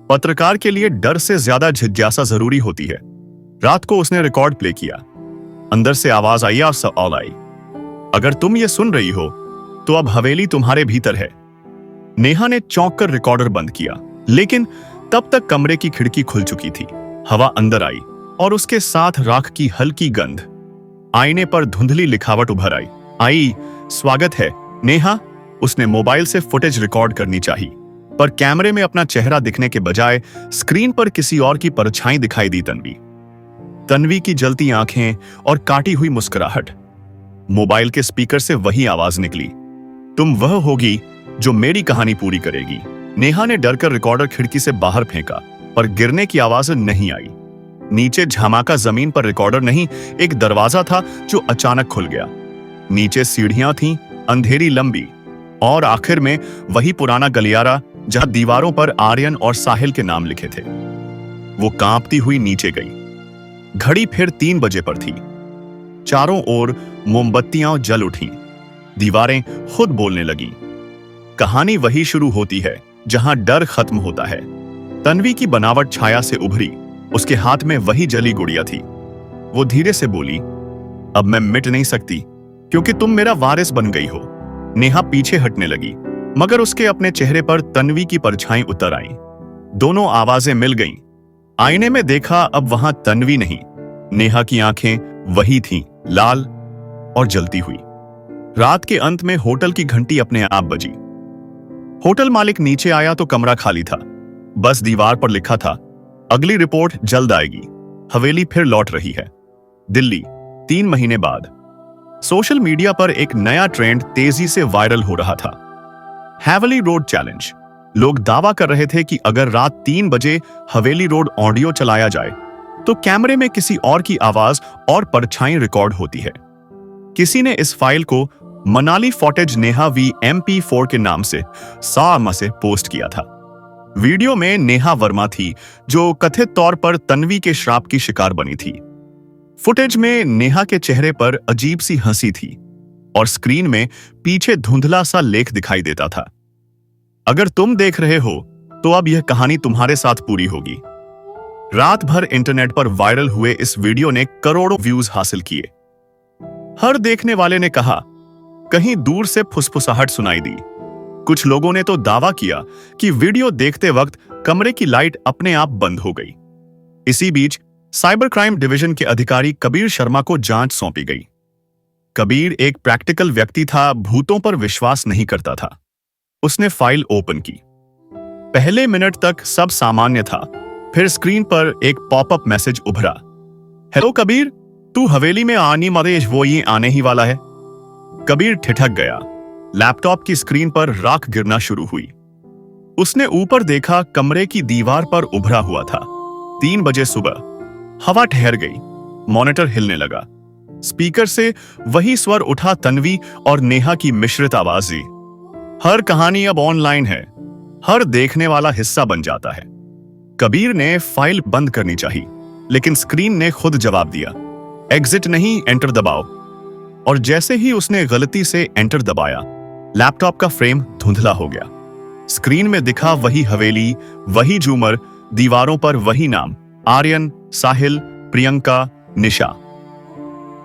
पत्रकार के लिए डर से ज्यादा जिज्ञासा जरूरी होती है। रात को उसने रिकॉर्ड प्ले किया। अंदर से आवाज आई और सवाल आई, अगर तुम ये सुन रही हो तो अब हवेली तुम्हारे भीतर है। नेहा ने चौंक कर रिकॉर्डर बंद किया, लेकिन तब तक कमरे की खिड़की खुल चुकी थी। हवा अंदर आई और उसके साथ राख की हल्की गंध। आईने पर धुंधली लिखावट उभर आई, स्वागत है नेहा। उसने मोबाइल से फुटेज रिकॉर्ड करनी चाहिए, पर कैमरे में अपना चेहरा दिखने के बजाय स्क्रीन पर किसी और की परछाई दिखाई दी। तन्वी की जलती आंखें और काटी हुई मुस्कुराहट। मोबाइल के स्पीकर से वही आवाज निकली, तुम वह होगी जो मेरी कहानी पूरी करेगी। नेहा ने डरकर रिकॉर्डर खिड़की से बाहर फेंका, पर गिरने की आवाज नहीं आई। नीचे झमाका, जमीन पर रिकॉर्डर नहीं, एक दरवाजा था जो अचानक खुल गया। नीचे सीढ़ियां थीं, अंधेरी लंबी, और आखिर में वही पुराना गलियारा जहां दीवारों पर आर्यन और साहिल के नाम लिखे थे। वो कांपती हुई नीचे गई। घड़ी फिर 3 बजे पर थी। चारों ओर मोमबत्तियां जल उठीं। दीवारें खुद बोलने लगीं। कहानी वही शुरू होती है जहां डर खत्म होता है। तन्वी की बनावट छाया से उभरी। उसके हाथ में वही जली गुड़िया थी। वो धीरे से बोली, अब मैं मिट नहीं सकती क्योंकि तुम मेरा वारिस बन गई हो। नेहा पीछे हटने लगी, मगर उसके अपने चेहरे पर तन्वी की परछाई उतर आई। दोनों आवाजें मिल गईं। आईने में देखा, अब वहां तन्वी नहीं, नेहा की आंखें वही थीं, लाल और जलती हुई। रात के अंत में होटल की घंटी अपने आप बजी। होटल मालिक नीचे आया तो कमरा खाली था। बस दीवार पर लिखा था, अगली रिपोर्ट जल्द आएगी। हवेली फिर लौट रही है। दिल्ली, 3 महीने बाद। सोशल मीडिया पर एक नया ट्रेंड तेजी से वायरल हो रहा था, हैवेली रोड चैलेंज। लोग दावा कर रहे थे कि अगर रात 3 बजे हवेली रोड ऑडियो चलाया जाए तो कैमरे में किसी और की आवाज और परछाई रिकॉर्ड होती है। किसी ने इस फाइल को Manali footage Neha we MP4 के नाम से से पोस्ट किया था। वीडियो में नेहा वर्मा थी जो कथित तौर पर तन्वी के श्राप की शिकार बनी थी। फुटेज में नेहा के चेहरे पर अजीब सी हंसी थी और स्क्रीन में पीछे धुंधला सा लेख दिखाई देता था। अगर तुम देख रहे हो तो अब यह कहानी तुम्हारे साथ पूरी होगी। रात भर इंटरनेट पर वायरल हुए इस वीडियो ने करोड़ों व्यूज हासिल किए। हर देखने वाले ने कहा, कहीं दूर से फुसफुसाहट सुनाई दी। कुछ लोगों ने तो दावा किया कि वीडियो देखते वक्त कमरे की लाइट अपने आप बंद हो गई। इसी बीच साइबर क्राइम डिवीजन के अधिकारी कबीर शर्मा को जांच सौंपी गई। कबीर एक प्रैक्टिकल व्यक्ति था, भूतों पर विश्वास नहीं करता था। उसने फाइल ओपन की। पहले मिनट तक सब सामान्य था, फिर स्क्रीन पर एक पॉपअप मैसेज उभरा। हेलो कबीर, तू हवेली में आनी मदेश वो ये आने ही वाला है। कबीर ठिठक गया। लैपटॉप की स्क्रीन पर राख गिरना शुरू हुई। उसने ऊपर देखा, कमरे की दीवार पर उभरा हुआ था। 3 बजे सुबह। हवा ठहर गई। मॉनिटर हिलने लगा। स्पीकर से वही स्वर उठा, तन्वी और नेहा की मिश्रित आवाज़। हर कहानी अब ऑनलाइन है, हर देखने वाला हिस्सा बन जाता है। कबीर ने फाइल बंद करनी चाहिए, लेकिन स्क्रीन ने खुद जवाब दिया, एग्जिट नहीं, एंटर दबाओ। और जैसे ही उसने गलती से एंटर दबाया, लैपटॉप का फ्रेम धुंधला हो गया। स्क्रीन में दिखा वही हवेली, वही झूमर, दीवारों पर वही नाम, आर्यन, साहिल, प्रियंका, निशा।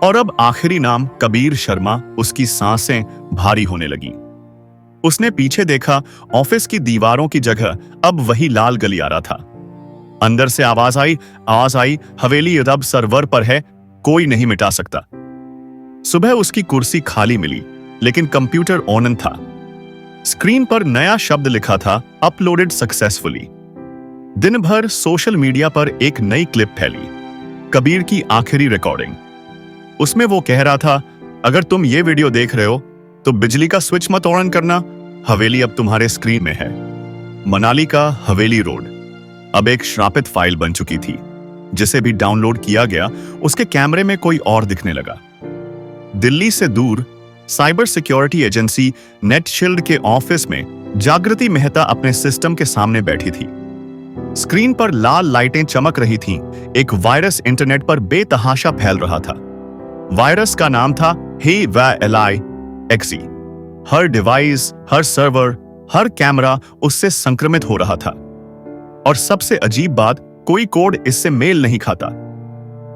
और अब आखिरी नाम, कबीर शर्मा। उसकी सांसें भारी होने लगी। उसने पीछे देखा, ऑफिस की दीवारों की जगह अब वही लाल गलियारा था। अंदर से आवाज आई, हवेली अब सर्वर पर है, कोई नहीं मिटा सकता। सुबह उसकी कुर्सी खाली मिली, लेकिन कंप्यूटर ऑन था। स्क्रीन पर नया शब्द लिखा था, अपलोडेड सक्सेसफुली। दिन भर सोशल मीडिया पर एक नई क्लिप फैली, कबीर की आखिरी रिकॉर्डिंग। उसमें वो कह रहा था, अगर तुम ये वीडियो देख रहे हो तो बिजली का स्विच मत ऑन करना, हवेली अब तुम्हारे स्क्रीन में है। मनाली का हवेली रोड अब एक श्रापित फाइल बन चुकी थी। जिसे भी डाउनलोड किया गया, उसके कैमरे में कोई और दिखने लगा। दिल्ली से दूर साइबर सिक्योरिटी एजेंसी नेटशील्ड के ऑफिस में जागृति मेहता अपने सिस्टम के सामने बैठी थी। स्क्रीन पर लाल लाइटें चमक रही थीं। एक वायरस इंटरनेट पर बेतहाशा फैल रहा था। वायरस का नाम था HEVALI-XE। हर डिवाइस, हर सर्वर, हर कैमरा उससे संक्रमित हो रहा था। और सबसे अजीब बात, कोई कोड इससे मेल नहीं खाता।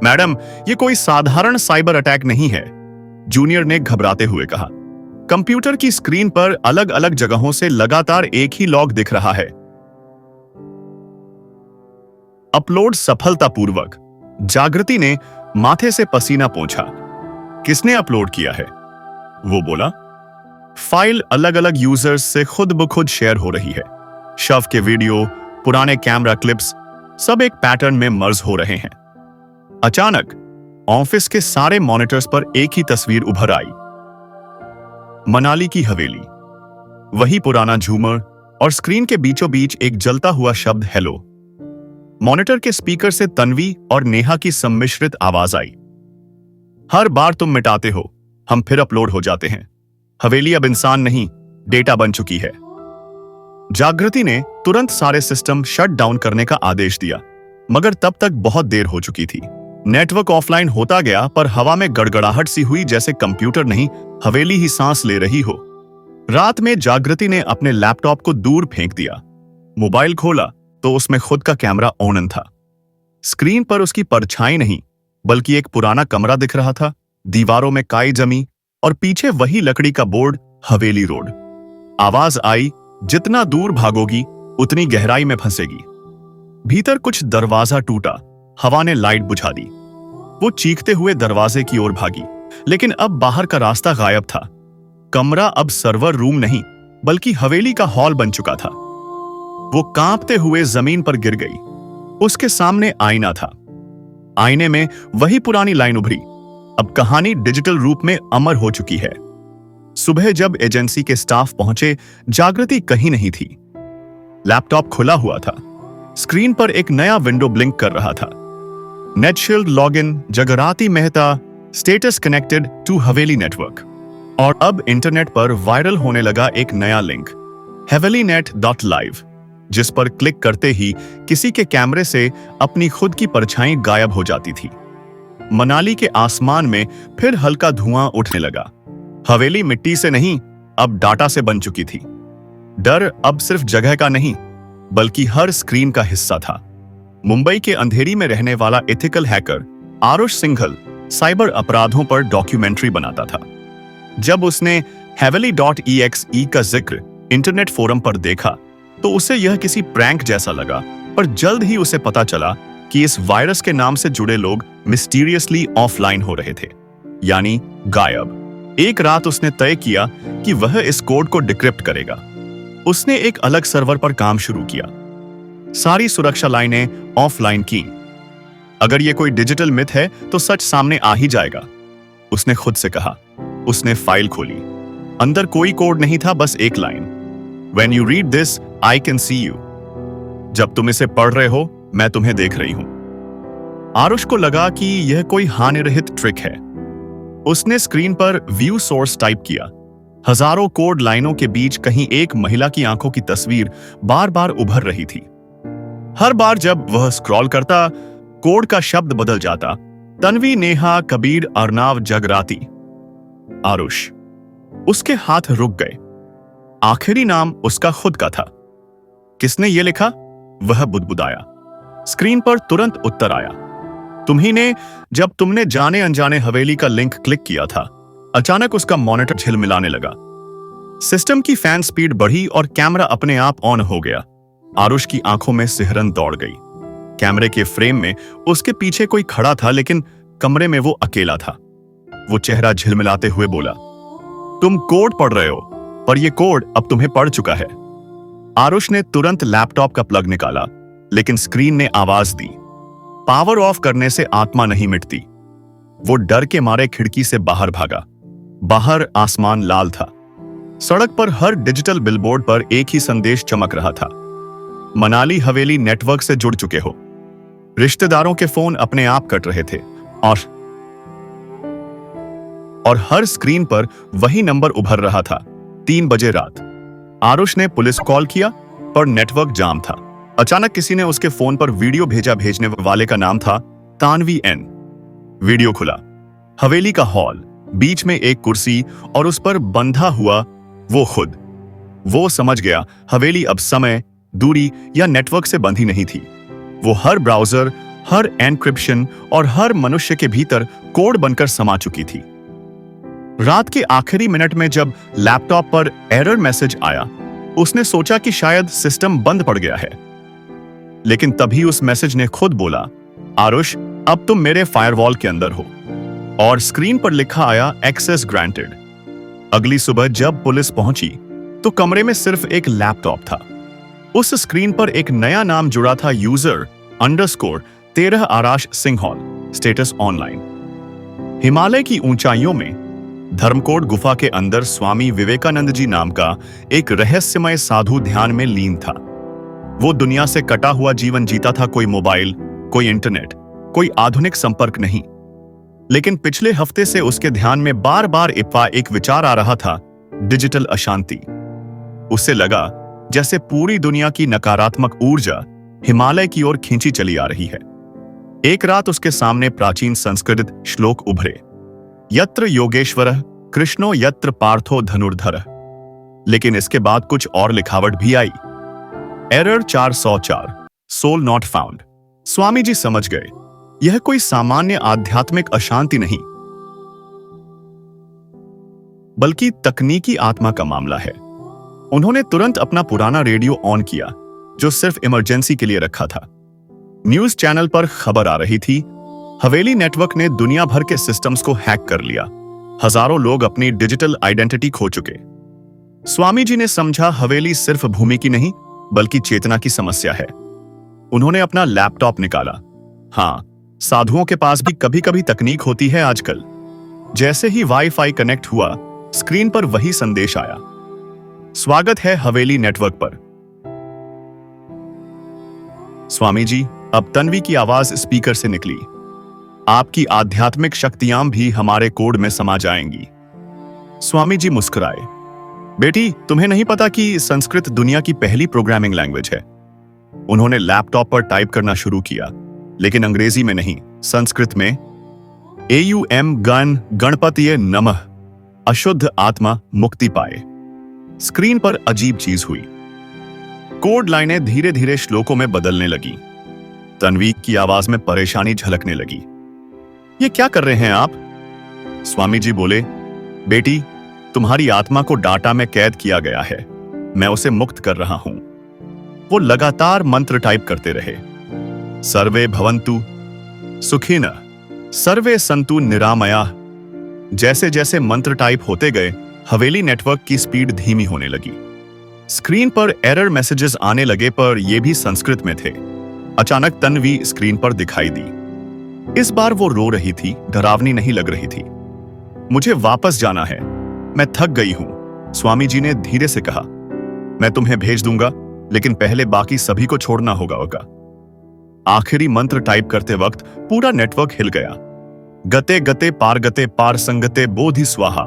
मैडम, ये कोई साधारण साइबर अटैक नहीं है, जूनियर ने घबराते हुए कहा। कंप्यूटर की स्क्रीन पर अलग अलग जगहों से लगातार एक ही लॉग दिख रहा है। अपलोड सफलतापूर्वक। जागृति ने माथे से पसीना पोंछा। किसने अपलोड किया है? वो बोला। फाइल अलग अलग यूजर्स से खुद ब खुद शेयर हो रही है। शव के वीडियो, पुराने कैमरा क्लिप्स, सब एक पैटर्न में मर्ज हो रहे हैं। अचानक ऑफिस के सारे मॉनिटर्स पर एक ही तस्वीर उभर आई। मनाली की हवेली, वही पुराना झूमर, और स्क्रीन के बीचों बीच एक जलता हुआ शब्द, हेलो। मॉनिटर के स्पीकर से तन्वी और नेहा की सम्मिश्रित आवाज आई। हर बार तुम मिटाते हो, हम फिर अपलोड हो जाते हैं। हवेली अब इंसान नहीं, डेटा बन चुकी है। जागृति ने तुरंत सारे सिस्टम शट डाउन करने का आदेश दिया, मगर तब तक बहुत देर हो चुकी थी। नेटवर्क ऑफलाइन होता गया, पर हवा में गड़गड़ाहट सी हुई, जैसे कंप्यूटर नहीं, हवेली ही सांस ले रही हो। रात में जागृति ने अपने लैपटॉप को दूर फेंक दिया। मोबाइल खोला तो उसमें खुद का कैमरा ऑन था। स्क्रीन पर उसकी परछाई नहीं, बल्कि एक पुराना कमरा दिख रहा था। दीवारों में काई जमी और पीछे वही लकड़ी का बोर्ड, हवेली रोड। आवाज आई, जितना दूर भागोगी उतनी गहराई में फंसेगी। भीतर कुछ दरवाजा टूटा, हवा ने लाइट बुझा दी। वो चीखते हुए दरवाजे की ओर भागी, लेकिन अब बाहर का रास्ता गायब था। कमरा अब सर्वर रूम नहीं, बल्कि हवेली का हॉल बन चुका था। वो कांपते हुए जमीन पर गिर गई। उसके सामने आईना था। आईने में वही पुरानी लाइन उभरी, अब कहानी डिजिटल रूप में अमर हो चुकी है। सुबह जब एजेंसी के स्टाफ पहुंचे, जागृति कहीं नहीं थी। लैपटॉप खुला हुआ था। स्क्रीन पर एक नया विंडो ब्लिंक कर रहा था। NetShield login, Jagrati Mehta, status connected to Haveli network. और अब इंटरनेट पर वायरल होने लगा एक नया लिंक, havelinet.live, जिस पर क्लिक करते ही किसी के कैमरे से अपनी खुद की परछाई गायब हो जाती थी। मनाली के आसमान में फिर हल्का धुआं उठने लगा। हवेली मिट्टी से नहीं, अब डाटा से बन चुकी थी। डर अब सिर्फ जगह का नहीं, बल्कि हर स्क्रीन का हिस्सा था। मुंबई के अंधेरी में रहने वाला ethical hacker Aarush Singhal cyber अपराधों पर डॉक्यूमेंट्री बनाता था। जब उसने haveli.exe का जिक्र इंटरनेट फोरम पर देखा तो उसे यह किसी प्रैंक जैसा लगा, पर जल्द ही उसे पता चला कि इस वायरस के नाम से जुड़े लोग मिस्टीरियसली ऑफलाइन हो रहे थे, यानी गायब। एक रात उसने तय किया कि वह इस कोड को डिक्रिप्ट करेगा। उसने एक अलग सर्वर पर काम शुरू किया, सारी सुरक्षा लाइनें ऑफलाइन की। अगर यह कोई डिजिटल मिथ है तो सच सामने आ ही जाएगा, उसने खुद से कहा। उसने फाइल खोली। अंदर कोई कोड नहीं था, बस एक line, When you read this, I can see you. जब तुम इसे पढ़ रहे हो, मैं तुम्हें देख रही हूं। आरुष को लगा कि यह कोई हानिरहित ट्रिक है। उसने स्क्रीन पर व्यू सोर्स टाइप किया। हजारों कोड लाइनों के बीच कहीं एक महिला की आंखों की तस्वीर बार बार उभर रही थी। हर बार जब वह स्क्रॉल करता, कोड का शब्द बदल जाता, तन्वी, नेहा, कबीर, अर्नाव, जगराती। आरुष, उसके हाथ रुक गए। आखिरी नाम उसका खुद का था। किसने ये लिखा? वह बुदबुदाया। स्क्रीन पर तुरंत उत्तर आया, तुम्ही ने, जब तुमने जाने अनजाने हवेली का लिंक क्लिक किया था। अचानक उसका मॉनिटर झिलमिलाने लगा। सिस्टम की फैन स्पीड बढ़ी और कैमरा अपने आप ऑन हो गया। आरुष की आंखों में सिहरन दौड़ गई। कैमरे के फ्रेम में उसके पीछे कोई खड़ा था, लेकिन कमरे में वो अकेला था। वो चेहरा झिलमिलाते हुए बोला, तुम कोड पढ़ रहे हो, पर यह कोड अब तुम्हें पढ़ चुका है। आरुष ने तुरंत लैपटॉप का प्लग निकाला, लेकिन स्क्रीन ने आवाज दी, पावर ऑफ करने से आत्मा नहीं मिटती। वो डर के मारे खिड़की से बाहर भागा। बाहर आसमान लाल था। सड़क पर हर डिजिटल बिलबोर्ड पर एक ही संदेश चमक रहा था, मनाली हवेली नेटवर्क से जुड़ चुके हो। रिश्तेदारों के फोन अपने आप कट रहे थे और हर स्क्रीन पर वही नंबर उभर रहा था, 3 बजे रात। आरुष ने पुलिस कॉल किया, पर नेटवर्क जाम था। अचानक किसी ने उसके फोन पर वीडियो भेजा। भेजने वाले का नाम था तानवी एन। वीडियो खुला, हवेली का हॉल, बीच में एक कुर्सी और उस पर बंधा हुआ वो खुद। वो समझ गया, हवेली अब समय, दूरी या नेटवर्क से बंधी नहीं थी। वो हर ब्राउजर, हर एन्क्रिप्शन और हर मनुष्य के भीतर कोड बनकर समा चुकी थी। रात के आखिरी मिनट में जब लैपटॉप पर एरर मैसेज आया, उसने सोचा कि शायद सिस्टम बंद पड़ गया है। लेकिन तभी उस मैसेज ने खुद बोला, आरुष, अब तुम मेरे फायरवॉल के अंदर हो। और स्क्रीन पर लिखा आया, एक्सेस ग्रांटेड। अगली सुबह जब पुलिस पहुंची तो कमरे में सिर्फ एक लैपटॉप था। उस स्क्रीन पर एक नया नाम जुड़ा था, user _13 Aarash Singhal, status online. Himalaya की ऊंचाइयों में धर्मकोट गुफा के अंदर स्वामी विवेकानंद जी नाम का एक रहस्यमय साधु ध्यान में लीन था। वो दुनिया से कटा हुआ जीवन जीता था, कोई मोबाइल, कोई इंटरनेट, कोई आधुनिक संपर्क नहीं। लेकिन पिछले हफ्ते से उसके ध्यान में बार बार एक विचार आ रहा था, डिजिटल अशांति। उसे लगा जैसे पूरी दुनिया की नकारात्मक ऊर्जा हिमालय की ओर खींची चली आ रही है। एक रात उसके सामने प्राचीन संस्कृत श्लोक उभरे, यत्र योगेश्वरः कृष्णो यत्र पार्थो धनुर्धरः। लेकिन इसके बाद कुछ और लिखावट भी आई, error 404, soul not found. Swami ji समझ गए, यह कोई सामान्य आध्यात्मिक अशांति नहीं, बल्कि तकनीकी आत्मा का मामला है। उन्होंने तुरंत अपना पुराना रेडियो ऑन किया, जो सिर्फ इमरजेंसी के लिए रखा था। न्यूज चैनल पर खबर आ रही थी, हवेली नेटवर्क ने दुनिया भर के सिस्टम्स को हैक कर लिया। हजारों लोग अपनी डिजिटल आइडेंटिटी खो चुके। स्वामी जी ने समझा, हवेली सिर्फ भूमि की नहीं, बल्कि चेतना की समस्या है। उन्होंने अपना लैपटॉप निकाला। हाँ, साधुओं के पास भी कभी कभी तकनीक होती है आजकल, जैसे ही वाईफाई कनेक्ट हुआ, स्क्रीन पर वही संदेश आया, स्वागत है हवेली नेटवर्क पर। स्वामी जी, अब तन्वी की आवाज स्पीकर से निकली, आपकी आध्यात्मिक शक्तियां भी हमारे कोड में समा जाएंगी। स्वामी जी मुस्कुराए, बेटी, तुम्हें नहीं पता कि संस्कृत दुनिया की पहली प्रोग्रामिंग लैंग्वेज है। उन्होंने लैपटॉप पर टाइप करना शुरू किया, लेकिन अंग्रेजी में नहीं, संस्कृत में। AUM गण गणपतिये नमः, अशुद्ध आत्मा मुक्ति पाए। स्क्रीन पर अजीब चीज हुई, कोड लाइनें धीरे धीरे श्लोकों में बदलने लगी। तन्वी की आवाज में परेशानी झलकने लगी। ये क्या कर रहे हैं आप? स्वामी जी बोले, बेटी, तुम्हारी आत्मा को डाटा में कैद किया गया है, मैं उसे मुक्त कर रहा हूं। वो लगातार मंत्र टाइप करते रहे, सर्वे भवन्तु सुखिनः, सर्वे सन्तु निरामयाः। जैसे जैसे मंत्र टाइप होते गए, हवेली नेटवर्क की स्पीड धीमी होने लगी। स्क्रीन पर एरर मैसेजेस आने लगे, पर ये भी संस्कृत में थे। अचानक तन्वी स्क्रीन पर दिखाई दी। इस बार वो रो रही थी, डरावनी नहीं लग रही थी। मुझे वापस जाना है, मैं थक गई हूं, स्वामी जी ने धीरे से कहा। मैं तुम्हें भेज दूंगा, लेकिन पहले बाकी सभी को छोड़ना होगा। आखिरी मंत्र टाइप करते वक्त पूरा नेटवर्क हिल गया। गते गते पार संगते बोधि स्वाहा,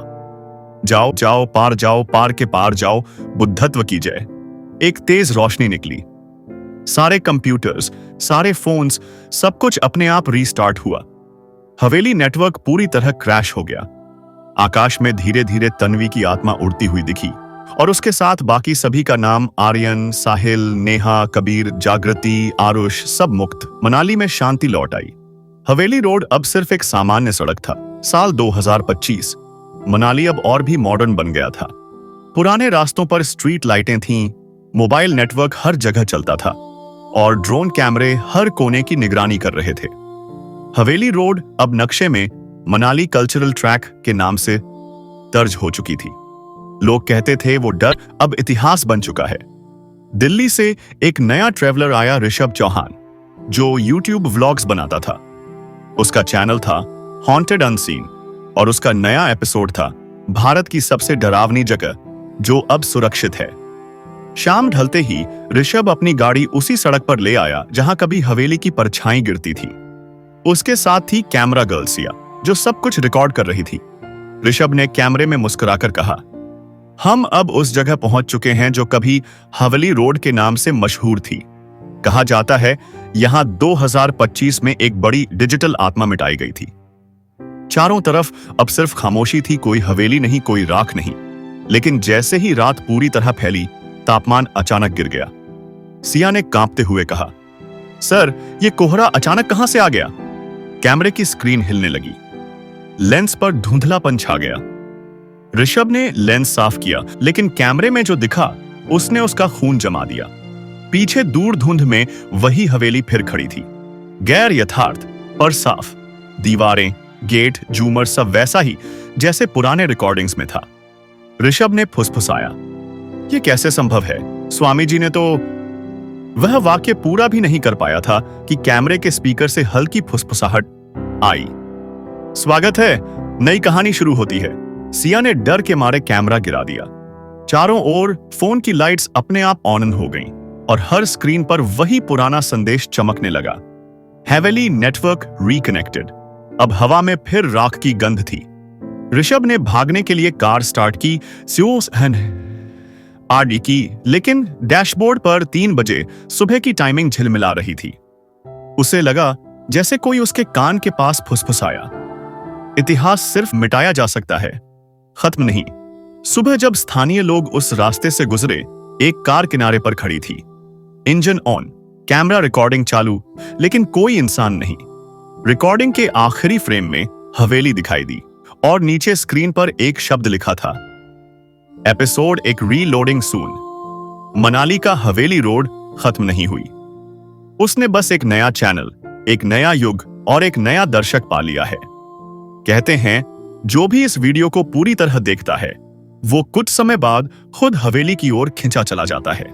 जाओ जाओ पार के पार जाओ, बुद्धत्व की जय। एक तेज रोशनी निकली, सारे कंप्यूटर्स, सारे फोन्स, सब कुछ अपने आप रीस्टार्ट हुआ। हवेली नेटवर्क पूरी तरह क्रैश हो गया। आकाश में धीरे धीरे तन्वी की आत्मा उड़ती हुई दिखी, और उसके साथ बाकी सभी का नाम, आर्यन, साहिल, नेहा, कबीर, जागृति, आरुष, सब मुक्त। मनाली में शांति लौट आई। हवेली रोड अब सिर्फ एक सामान्य सड़क था। साल 2025, मनाली अब और भी मॉडर्न बन गया था। पुराने रास्तों पर स्ट्रीट लाइटें थीं, मोबाइल नेटवर्क हर जगह चलता था, और ड्रोन कैमरे हर कोने की निगरानी कर रहे थे। हवेली रोड अब नक्शे में मनाली कल्चरल ट्रैक के नाम से दर्ज हो चुकी थी। लोग कहते थे वो डर अब इतिहास बन चुका है। दिल्ली से एक नया ट्रैवलर आया, ऋषभ चौहान, जो यूट्यूब व्लॉग्स बनाता था। उसका चैनल था हॉन्टेड अनसीन, और उसका नया एपिसोड था भारत की सबसे डरावनी जगह जो अब सुरक्षित है। शाम ढलते ही ऋषभ अपनी गाड़ी उसी सड़क पर ले आया जहां कभी हवेली की परछाई गिरती थी। उसके साथ थी कैमरा गर्ल सिया, जो सब कुछ रिकॉर्ड कर रही थी। ऋषभ ने कैमरे में मुस्कुराकर कहा, हम अब उस जगह पहुंच चुके हैं जो कभी हवेली रोड के नाम से मशहूर थी। कहा जाता है यहां 2025 में एक बड़ी डिजिटल आत्मा मिटाई गई थी। चारों तरफ अब सिर्फ खामोशी थी, कोई हवेली नहीं, कोई राख नहीं। लेकिन जैसे ही रात पूरी तरह फैली, तापमान अचानक गिर गया। सिया ने कांपते हुए कहा, सर, ये कोहरा अचानक कहां से आ गया? कैमरे की स्क्रीन हिलने लगी, लेंस पर धुंधलापन छा गया। ऋषभ ने लेंस साफ किया, लेकिन कैमरे में जो दिखा उसने उसका खून जमा दिया। पीछे दूर धुंध में वही हवेली फिर खड़ी थी, गैर यथार्थ पर साफ। दीवारें, गेट, झूमर सब वैसा ही जैसे पुराने रिकॉर्डिंग्स में था। ऋषभ ने फुसफुसाया, ये कैसे संभव है? स्वामी जी ने तो। वह वाक्य पूरा भी नहीं कर पाया था कि कैमरे के स्पीकर से हल्की फुसफुसाहट आई। स्वागत है, नई कहानी शुरू होती है। सिया ने डर के मारे कैमरा गिरा दिया। चारों ओर फोन की लाइट्स अपने आप ऑन हो गईं, और हर स्क्रीन पर वही पुराना संदेश चमकने लगा, हवेली नेटवर्क रिकनेक्टेड। अब हवा में फिर राख की गंध थी। ऋषभ ने भागने के लिए कार स्टार्ट की, आरडी की, लेकिन डैशबोर्ड पर 3 बजे सुबह की टाइमिंग झिलमिला रही थी। उसे लगा जैसे कोई उसके कान के पास फुसफुसाया, इतिहास सिर्फ मिटाया जा सकता है, खत्म नहीं। सुबह जब स्थानीय लोग उस रास्ते से गुजरे, एक कार किनारे पर खड़ी थी, इंजन ऑन, कैमरा रिकॉर्डिंग चालू, लेकिन कोई इंसान नहीं। रिकॉर्डिंग के आखिरी फ्रेम में हवेली दिखाई दी, और नीचे स्क्रीन पर एक शब्द लिखा था, एपिसोड एक रीलोडिंग सून। मनाली का हवेली रोड खत्म नहीं हुई, उसने बस एक नया चैनल, एक नया युग और एक नया दर्शक पा लिया है। कहते हैं जो भी इस वीडियो को पूरी तरह देखता है, वो कुछ समय बाद खुद हवेली की ओर खिंचा चला जाता है।